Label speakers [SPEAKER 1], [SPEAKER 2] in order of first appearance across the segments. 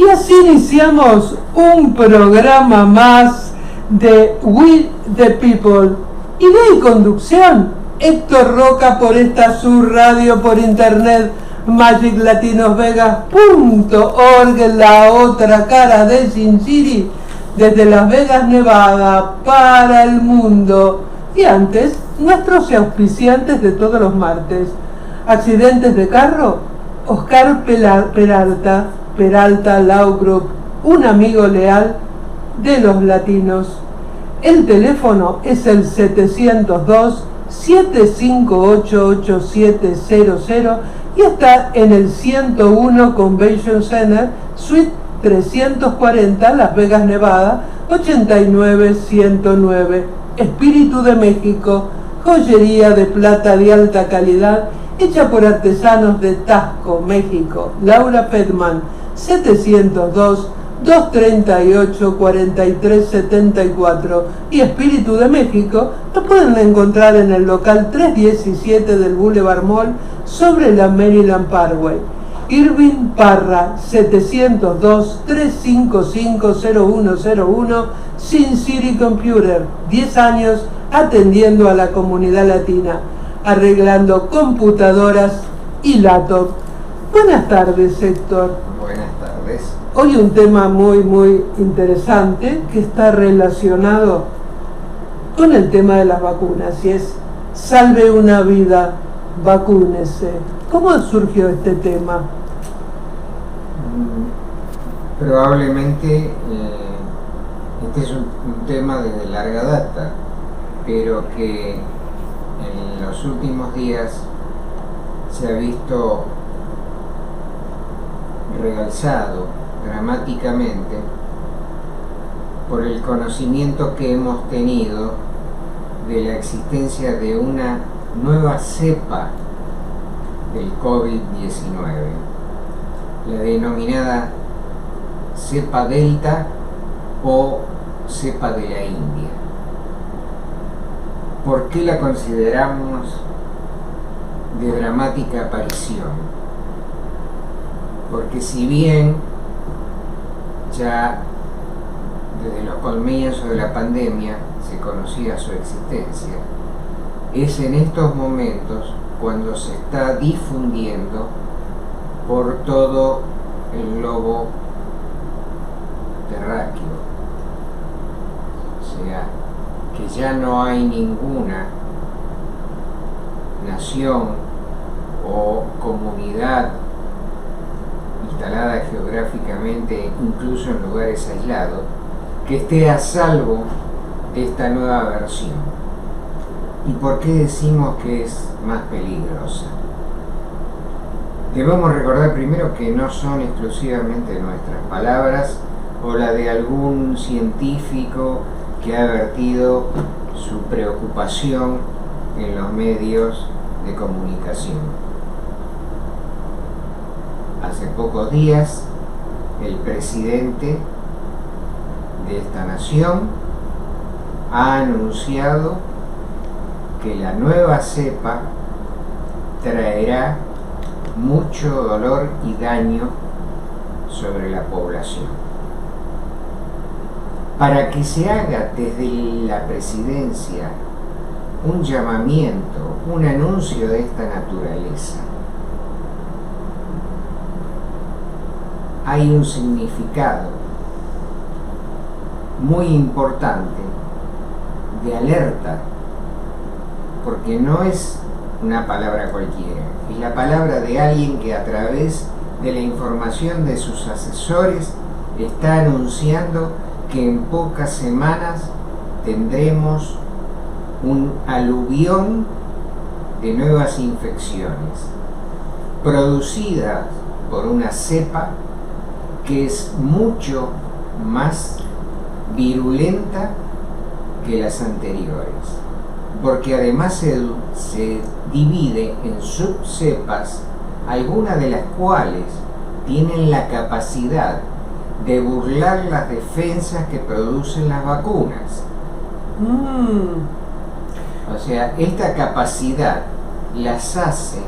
[SPEAKER 1] Y así iniciamos un programa más de We the People. Idea y conducción, Héctor Roca por esta subradio por internet, magiclatinosvegas.org, la otra cara de Sin City, desde Las Vegas, Nevada, para el mundo. Y antes, nuestros auspiciantes de todos los martes. Accidentes de carro, Oscar Peralta Law Group, un amigo leal de los latinos. El teléfono es el 702-758-8700 y está en el 101 Convention Center, Suite 340, Las Vegas, Nevada, 89109. Espíritu de México, joyería de plata de alta calidad, hecha por artesanos de Taxco, México. Laura Pedman, 702-238-4374. Y Espíritu de México lo pueden encontrar en el local 317 del Boulevard Mall, sobre la Maryland Parkway. Irving Parra, 702-355-0101, Sin City Computer, 10 años atendiendo a la comunidad latina, arreglando computadoras y laptop. Buenas tardes, Héctor.
[SPEAKER 2] Buenas tardes.
[SPEAKER 1] Hoy un tema muy interesante que está relacionado con el tema de las vacunas, y es salve una vida, vacúnese. ¿Cómo surgió este tema?
[SPEAKER 2] Probablemente este es un tema desde larga data, pero que en los últimos días se ha visto realzado dramáticamente por el conocimiento que hemos tenido de la existencia de una nueva cepa del COVID-19, la denominada cepa Delta o cepa de la India. ¿Por qué la consideramos de dramática aparición? Porque si bien ya desde los comienzos de la pandemia se conocía su existencia, es en estos momentos cuando se está difundiendo por todo el globo terráqueo. O sea, que ya no hay ninguna nación o comunidad instalada geográficamente, incluso en lugares aislados, que esté a salvo de esta nueva versión. ¿Y por qué decimos que es más peligrosa? Debemos recordar primero que no son exclusivamente nuestras palabras o la de algún científico que ha vertido su preocupación en los medios de comunicación. Hace pocos días, el presidente de esta nación ha anunciado que la nueva cepa traerá mucho dolor y daño sobre la población. Para que se haga desde la presidencia un llamamiento, un anuncio de esta naturaleza, hay un significado muy importante de alerta, porque no es una palabra cualquiera, es la palabra de alguien que a través de la información de sus asesores está anunciando que en pocas semanas tendremos un aluvión de nuevas infecciones producidas por una cepa que es mucho más virulenta que las anteriores, porque además se divide en subcepas, algunas de las cuales tienen la capacidad de burlar las defensas que producen las vacunas. O sea, esta capacidad las hace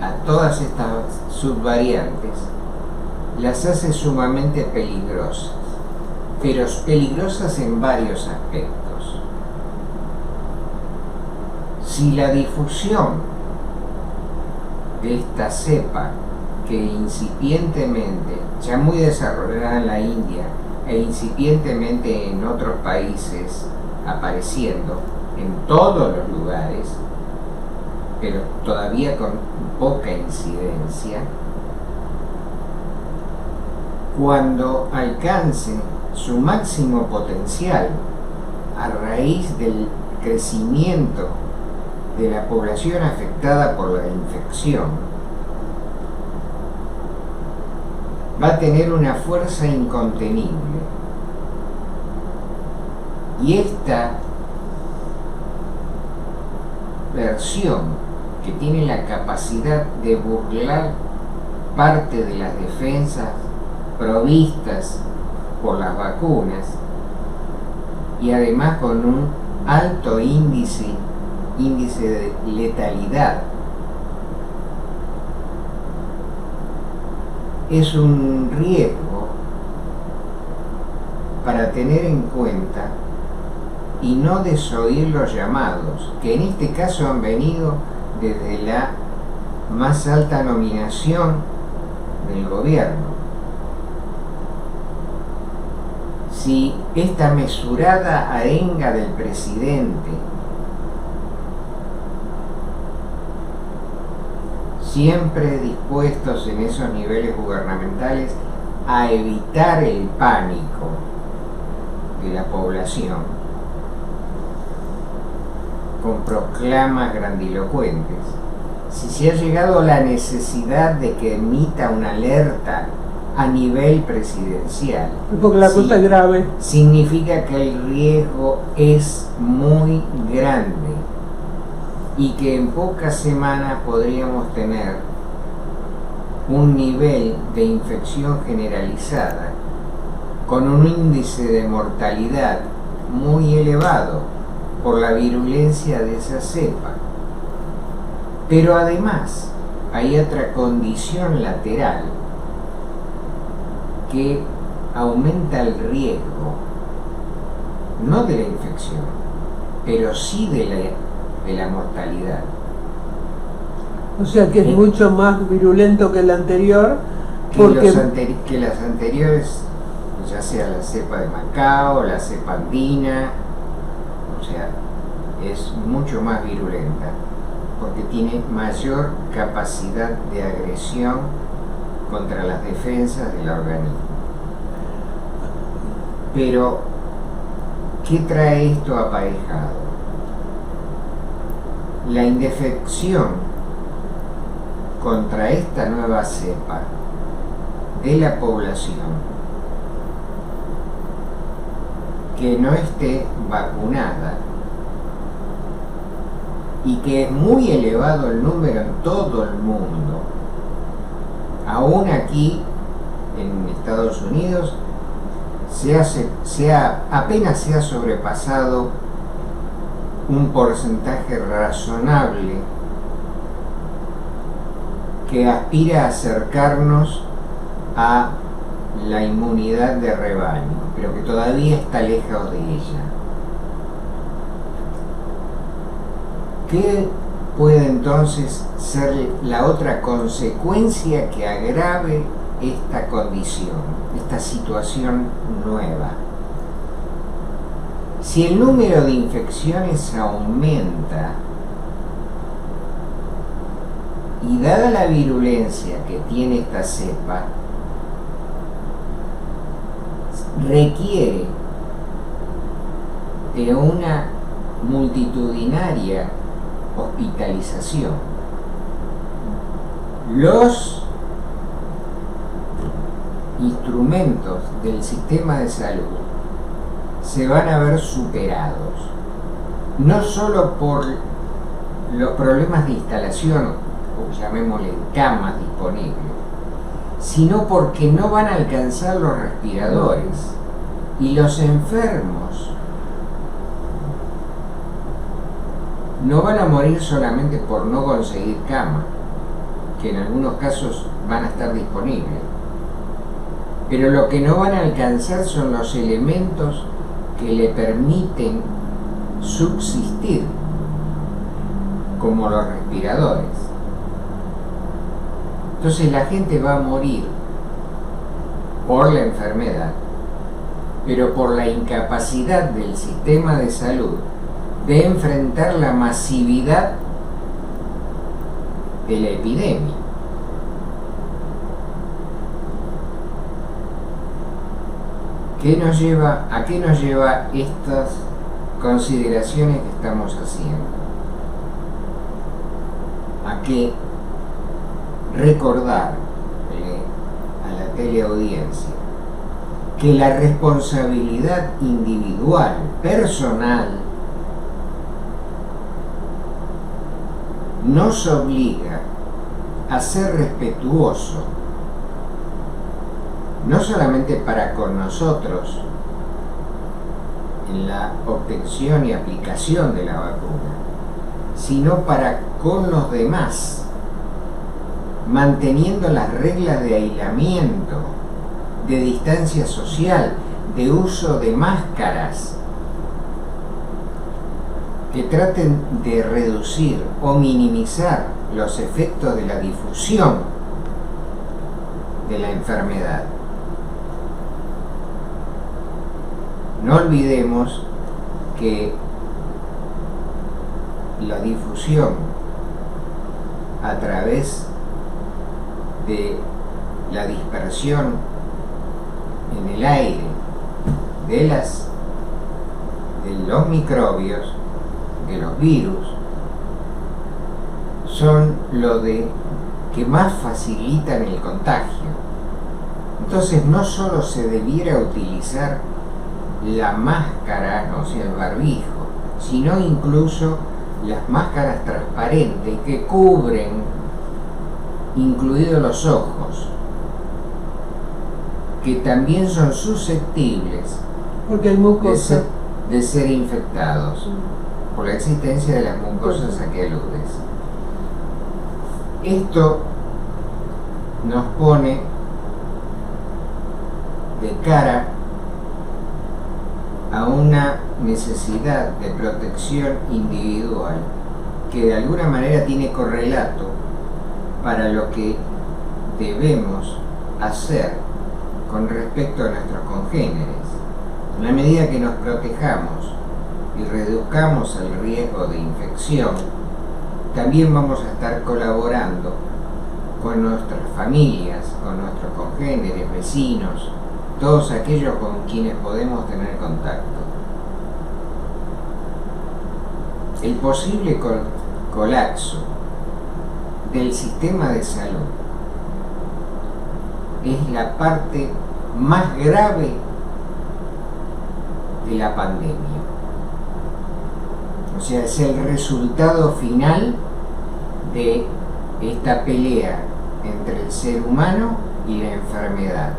[SPEAKER 2] a todas estas subvariantes las hace sumamente peligrosas, pero peligrosas en varios aspectos. Si la difusión de esta cepa, que incipientemente, ya muy desarrollada en la India e incipientemente en otros países apareciendo en todos los lugares, pero todavía con poca incidencia, cuando alcance su máximo potencial a raíz del crecimiento de la población afectada por la infección, va a tener una fuerza incontenible. Y esta versión, que tiene la capacidad de burlar parte de las defensas provistas por las vacunas, y además con un alto índice de letalidad, es un riesgo para tener en cuenta y no desoír los llamados, que en este caso han venido desde la más alta nominación del gobierno. Si esta mesurada arenga del presidente, siempre dispuestos en esos niveles gubernamentales a evitar el pánico de la población, con proclamas grandilocuentes, si se ha llegado a la necesidad de que emita una alerta a nivel presidencial,
[SPEAKER 1] porque la cosa es grave,
[SPEAKER 2] significa que el riesgo es muy grande y que en pocas semanas podríamos tener un nivel de infección generalizada con un índice de mortalidad muy elevado por la virulencia de esa cepa. Pero además hay otra condición lateral que aumenta el riesgo, no de la infección, pero sí de la mortalidad.
[SPEAKER 1] O sea que es mucho más virulento que el anterior, porque
[SPEAKER 2] que las anteriores, ya sea la cepa de Macao, la cepa andina, o sea, es mucho más virulenta, porque tiene mayor capacidad de agresión contra las defensas del organismo. Pero, ¿qué trae esto aparejado? La indefección contra esta nueva cepa de la población que no esté vacunada, y que es muy elevado el número en todo el mundo, aún aquí en Estados Unidos apenas se ha sobrepasado un porcentaje razonable que aspira a acercarnos a la inmunidad de rebaño, pero que todavía está lejos de ella. ¿Qué puede entonces ser la otra consecuencia que agrave esta condición, esta situación nueva? Si el número de infecciones aumenta, y dada la virulencia que tiene esta cepa, requiere de una multitudinaria hospitalización, los instrumentos del sistema de salud se van a ver superados, no solo por los problemas de instalación, o llamémosle camas disponibles, sino porque no van a alcanzar los respiradores, y los enfermos no van a morir solamente por no conseguir cama, que en algunos casos van a estar disponibles, pero lo que no van a alcanzar son los elementos que le permiten subsistir, como los respiradores. Entonces la gente va a morir por la enfermedad, pero por la incapacidad del sistema de salud de enfrentar la masividad de la epidemia. ¿A qué nos lleva estas consideraciones que estamos haciendo? A que recordar a la teleaudiencia que la responsabilidad individual, personal, nos obliga a ser respetuosos, no solamente para con nosotros en la obtención y aplicación de la vacuna, sino para con los demás, manteniendo las reglas de aislamiento, de distancia social, de uso de máscaras, que traten de reducir o minimizar los efectos de la difusión de la enfermedad. No olvidemos que la difusión a través de la dispersión en el aire de los microbios, de los virus, son lo que más facilitan el contagio. Entonces no solo se debiera utilizar la máscara, o sea, el barbijo, sino incluso las máscaras transparentes que cubren, incluidos los ojos, que también son susceptibles
[SPEAKER 1] porque hay mucosa
[SPEAKER 2] de ser infectados por la existencia de las mucosas a que aludes. Esto nos pone de cara a una necesidad de protección individual que de alguna manera tiene correlato para lo que debemos hacer con respecto a nuestros congéneres. En la medida que nos protejamos y reduzcamos el riesgo de infección, también vamos a estar colaborando con nuestras familias, con nuestros congéneres, vecinos, todos aquellos con quienes podemos tener contacto. El posible colapso del sistema de salud es la parte más grave de la pandemia. O sea, es el resultado final de esta pelea entre el ser humano y la enfermedad.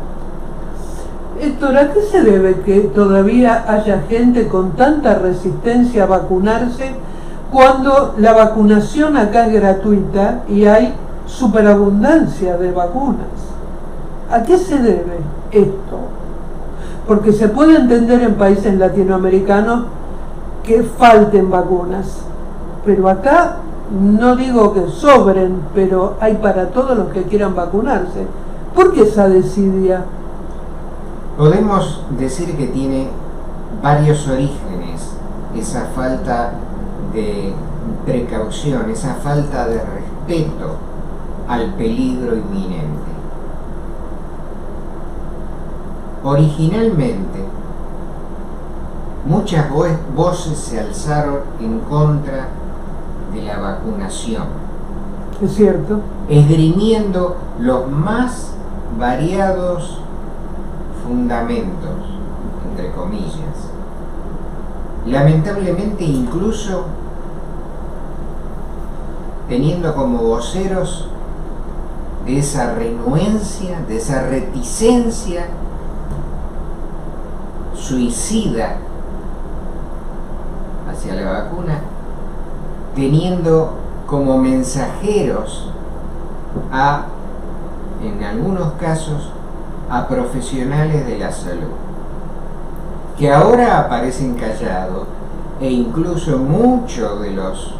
[SPEAKER 1] Héctor, ¿a qué se debe que todavía haya gente con tanta resistencia a vacunarse cuando la vacunación acá es gratuita y hay superabundancia de vacunas? ¿A qué se debe esto? Porque se puede entender en países latinoamericanos que falten vacunas, pero acá no digo que sobren, pero hay para todos los que quieran vacunarse. ¿Por qué esa desidia?
[SPEAKER 2] Podemos decir que tiene varios orígenes esa falta de precaución, esa falta de respeto al peligro inminente. Originalmente, muchas voces se alzaron en contra de la vacunación.
[SPEAKER 1] Es cierto.
[SPEAKER 2] Esgrimiendo los más variados fundamentos, entre comillas. Lamentablemente, incluso teniendo como voceros de esa renuencia, de esa reticencia suicida hacia la vacuna, teniendo como mensajeros en algunos casos, a profesionales de la salud, que ahora aparecen callados, e incluso muchos de los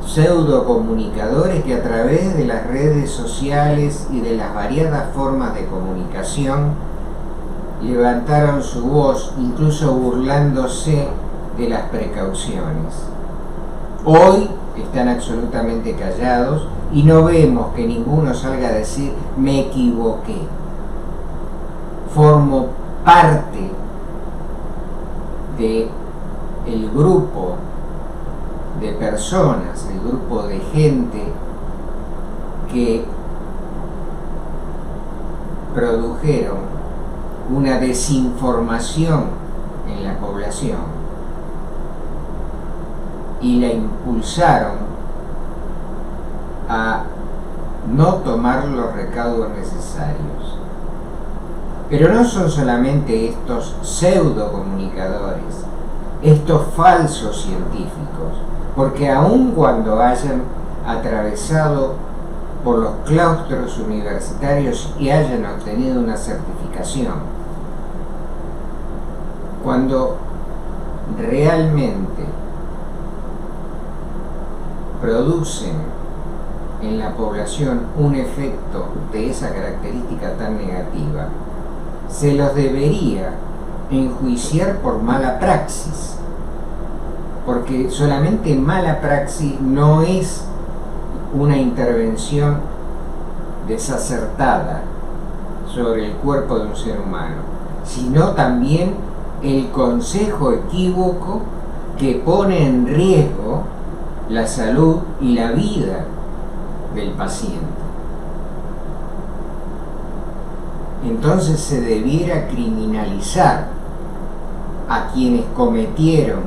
[SPEAKER 2] pseudocomunicadores que a través de las redes sociales y de las variadas formas de comunicación levantaron su voz, incluso burlándose de las precauciones. Hoy están absolutamente callados y no vemos que ninguno salga a decir me equivoqué. Formo parte de el grupo de personas, el grupo de gente que produjeron una desinformación en la población y la impulsaron a no tomar los recaudos necesarios. Pero no son solamente estos pseudocomunicadores, estos falsos científicos, porque aun cuando hayan atravesado por los claustros universitarios y hayan obtenido una certificación, cuando realmente producen en la población un efecto de esa característica tan negativa, se los debería enjuiciar por mala praxis, porque solamente mala praxis no es una intervención desacertada sobre el cuerpo de un ser humano, sino también el consejo equívoco que pone en riesgo la salud y la vida del paciente. Entonces se debiera criminalizar a quienes cometieron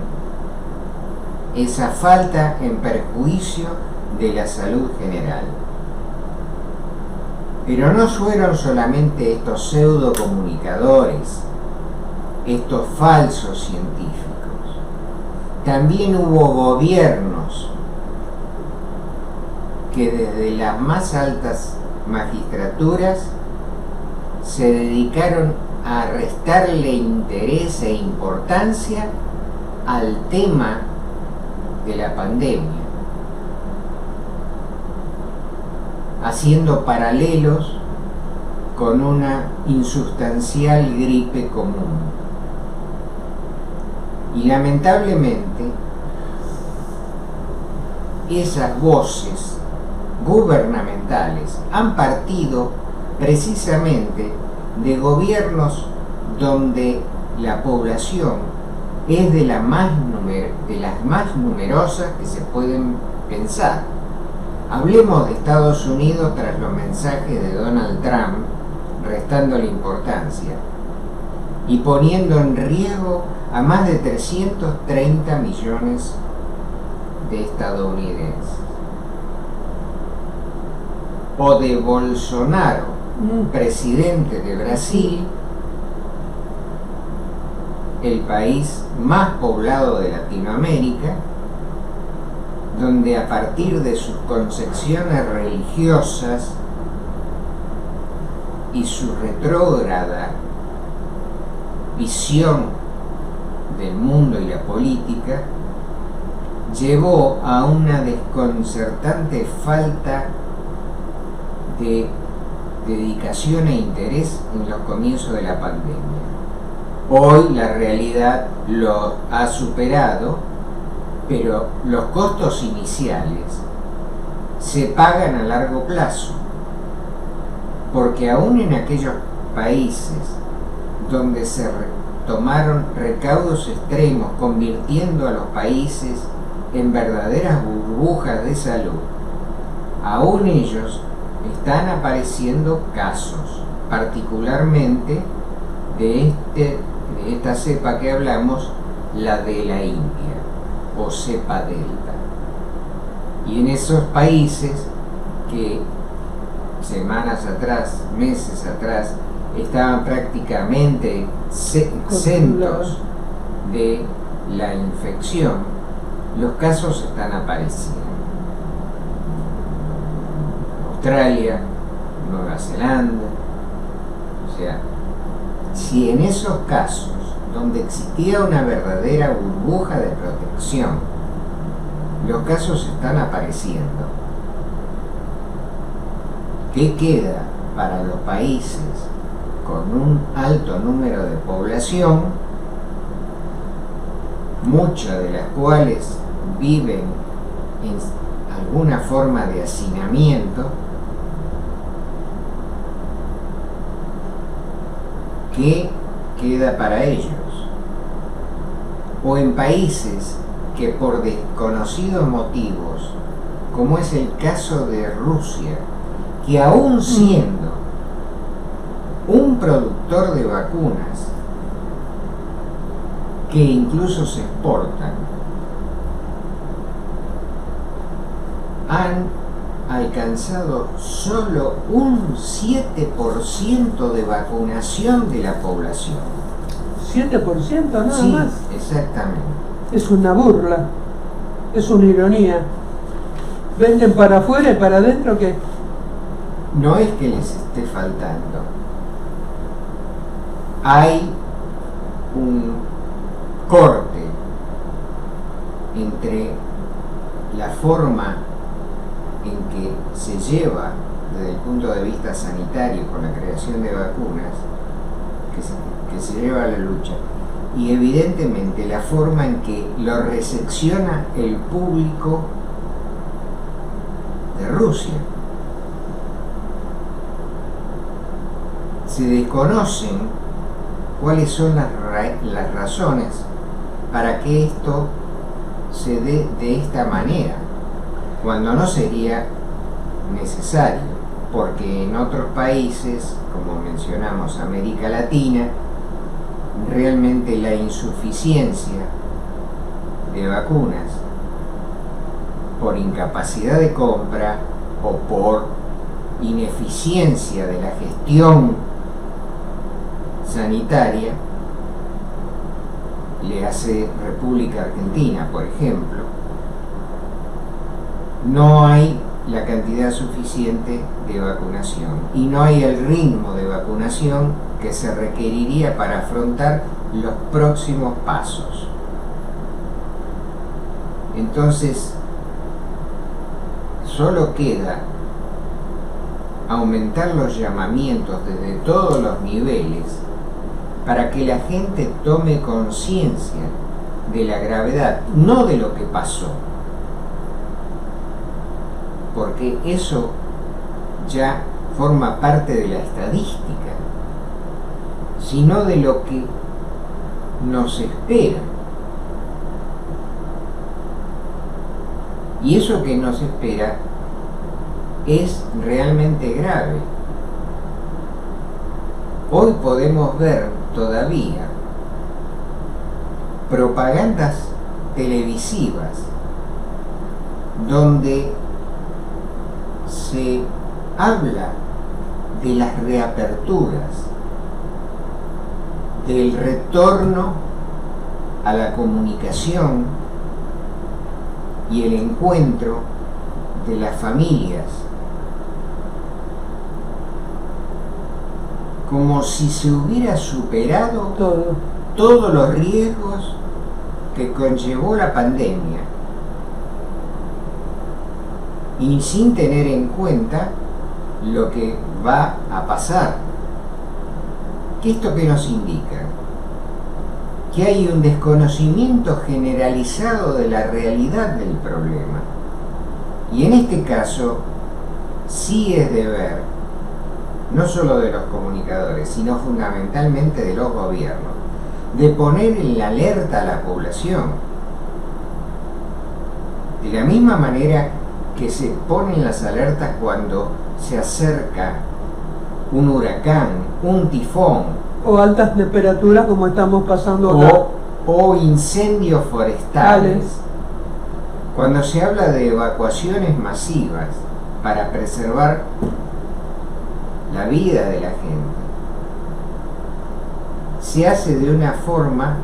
[SPEAKER 2] esa falta en perjuicio de la salud general. Pero no fueron solamente estos pseudocomunicadores, estos falsos científicos. También hubo gobiernos que desde las más altas magistraturas se dedicaron a restarle interés e importancia al tema de la pandemia, haciendo paralelos con una insustancial gripe común. Y lamentablemente, esas voces gubernamentales han partido precisamente de gobiernos donde la población es de las más numerosas que se pueden pensar. Hablemos de Estados Unidos tras los mensajes de Donald Trump, restándole importancia y poniendo en riesgo a más de 330 millones de estadounidenses. O de Bolsonaro, presidente de Brasil, el país más poblado de Latinoamérica, donde a partir de sus concepciones religiosas y su retrógrada visión del mundo y la política, llevó a una desconcertante falta de dedicación e interés en los comienzos de la pandemia. Hoy la realidad lo ha superado, pero los costos iniciales se pagan a largo plazo, porque aún en aquellos países donde se tomaron recaudos extremos, convirtiendo a los países en verdaderas burbujas de salud, aún ellos están apareciendo casos, particularmente de esta cepa que hablamos, la de la India, o cepa delta. Y en esos países que semanas atrás, meses atrás, estaban prácticamente exentos de la infección, los casos están apareciendo. Australia, Nueva Zelanda, O sea, si en esos casos donde existía una verdadera burbuja de protección, los casos están apareciendo, ¿qué queda para los países con un alto número de población, muchas de las cuales viven en alguna forma de hacinamiento? ¿Qué queda para ellos? O en países que por desconocidos motivos, como es el caso de Rusia, que aún siendo un productor de vacunas que incluso se exportan, han alcanzado solo un 7% de vacunación de la población.
[SPEAKER 1] ¿7% nada
[SPEAKER 2] Sí,
[SPEAKER 1] más?
[SPEAKER 2] exactamente.
[SPEAKER 1] Es una burla, es una ironía. ¿Venden para afuera y para adentro qué?
[SPEAKER 2] No es que les esté faltando. Hay un corte entre la forma en que se lleva desde el punto de vista sanitario con la creación de vacunas, que se lleva a la lucha, y evidentemente la forma en que lo recepciona el público de Rusia. Se desconocen cuáles son las razones para que esto se dé de esta manera, cuando no sería necesario, porque en otros países, como mencionamos América Latina, realmente la insuficiencia de vacunas por incapacidad de compra o por ineficiencia de la gestión sanitaria le hace República Argentina, por ejemplo, no hay la cantidad suficiente de vacunación y no hay el ritmo de vacunación que se requeriría para afrontar los próximos pasos. Entonces, solo queda aumentar los llamamientos desde todos los niveles para que la gente tome conciencia de la gravedad, no de lo que pasó, porque eso ya forma parte de la estadística, sino de lo que nos espera. Y eso que nos espera es realmente grave. Hoy podemos ver todavía propagandas televisivas donde se habla de las reaperturas, del retorno a la comunicación y el encuentro de las familias, como si se hubiera superado todos los riesgos que conllevó la pandemia, y sin tener en cuenta lo que va a pasar. ¿Esto qué nos indica? Que hay un desconocimiento generalizado de la realidad del problema. Y en este caso, sí es deber, no solo de los comunicadores, sino fundamentalmente de los gobiernos, de poner en la alerta a la población. De la misma manera que se ponen las alertas cuando se acerca un huracán, un tifón,
[SPEAKER 1] o altas temperaturas como estamos pasando acá,
[SPEAKER 2] o incendios forestales. Cuando se habla de evacuaciones masivas para preservar la vida de la gente, se hace de una forma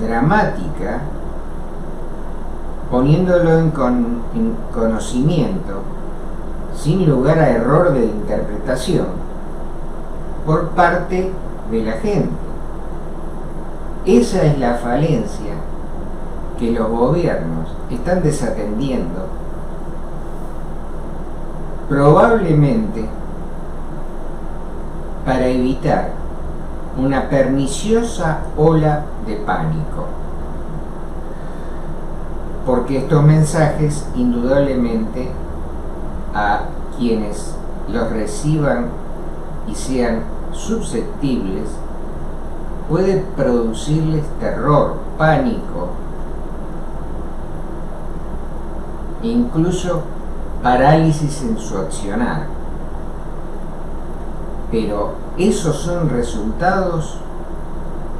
[SPEAKER 2] dramática, poniéndolo en conocimiento, sin lugar a error de interpretación, por parte de la gente. Esa es la falencia que los gobiernos están desatendiendo, probablemente para evitar una perniciosa ola de pánico, porque estos mensajes indudablemente a quienes los reciban y sean susceptibles puede producirles terror, pánico, e incluso parálisis en su accionar. Pero esos son resultados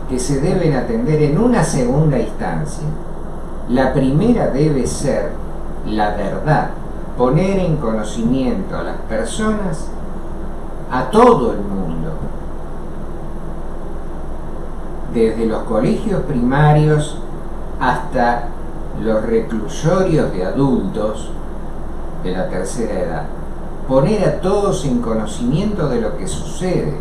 [SPEAKER 2] que se deben atender en una segunda instancia. La primera debe ser la verdad, poner en conocimiento a las personas, a todo el mundo, desde los colegios primarios hasta los reclusorios de adultos de la tercera edad. Poner a todos en conocimiento de lo que sucede.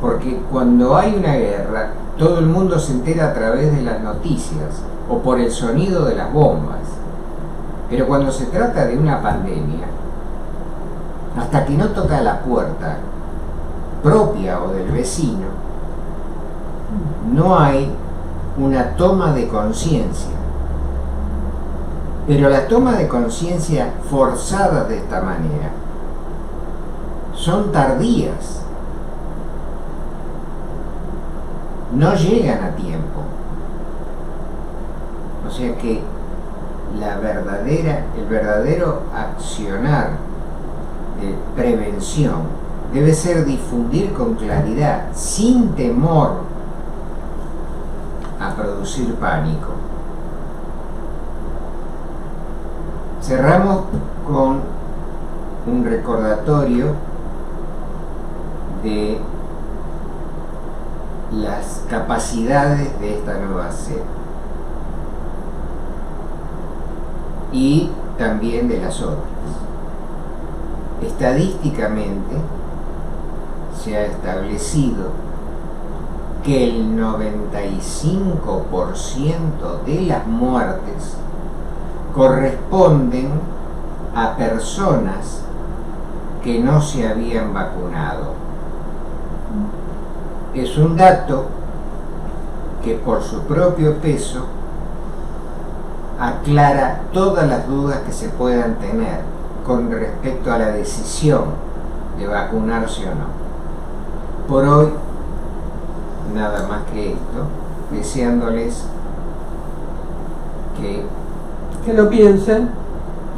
[SPEAKER 2] Porque cuando hay una guerra, todo el mundo se entera a través de las noticias o por el sonido de las bombas. Pero cuando se trata de una pandemia, hasta que no toca la puerta propia o del vecino, no hay una toma de conciencia. Pero la toma de conciencia forzada de esta manera son tardías, no llegan a tiempo. O sea que el verdadero accionar de prevención debe ser difundir con claridad, sin temor a producir pánico. Cerramos con un recordatorio de las capacidades de esta nueva cepa y también de las otras. Estadísticamente se ha establecido que el 95% de las muertes corresponden a personas que no se habían vacunado. Es un dato que por su propio peso aclara todas las dudas que se puedan tener con respecto a la decisión de vacunarse o no. Por hoy, nada más que esto, deseándoles que
[SPEAKER 1] lo piensen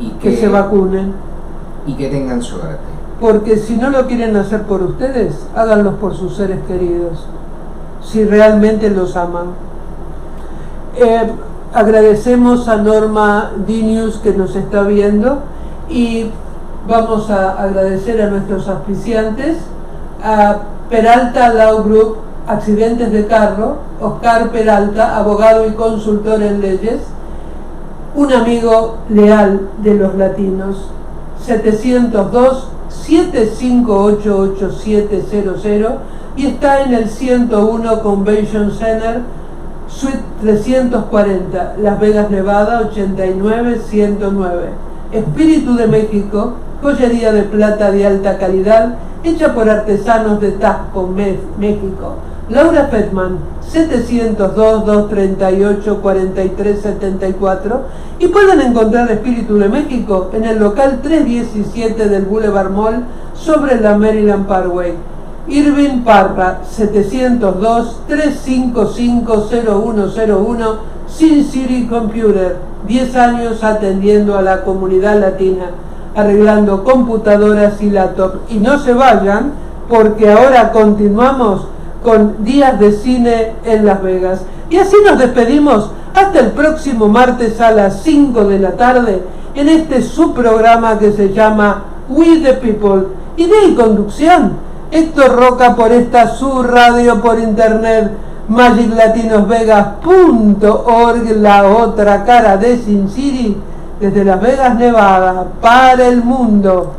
[SPEAKER 1] y que se vacunen
[SPEAKER 2] y que tengan suerte.
[SPEAKER 1] Porque si no lo quieren hacer por ustedes, háganlos por sus seres queridos, si realmente los aman. Agradecemos a Norma Dinius que nos está viendo y vamos a agradecer a nuestros auspiciantes, a Peralta Law Group, accidentes de carro, Oscar Peralta, abogado y consultor en leyes, un amigo leal de los latinos, 702-758-8700 y está en el 101 Convention Center, Suite 340, Las Vegas, Nevada, 89109. Espíritu de México, joyería de plata de alta calidad, hecha por artesanos de Taxco, México. Laura Petman, 702-238-4374 y pueden encontrar Espíritu de México en el local 317 del Boulevard Mall sobre la Maryland Parkway. Irving Parra, 702-355-0101, Sin City Computer, 10 años atendiendo a la comunidad latina, arreglando computadoras y laptops. Y no se vayan, porque ahora continuamos con Días de Cine en Las Vegas. Y así nos despedimos hasta el próximo martes a las 5 de la tarde en este subprograma que se llama We the People. Idea y conducción, Héctor Roca, por esta su radio por internet, magiclatinosvegas.org, la otra cara de Sin City, desde Las Vegas, Nevada, para el mundo.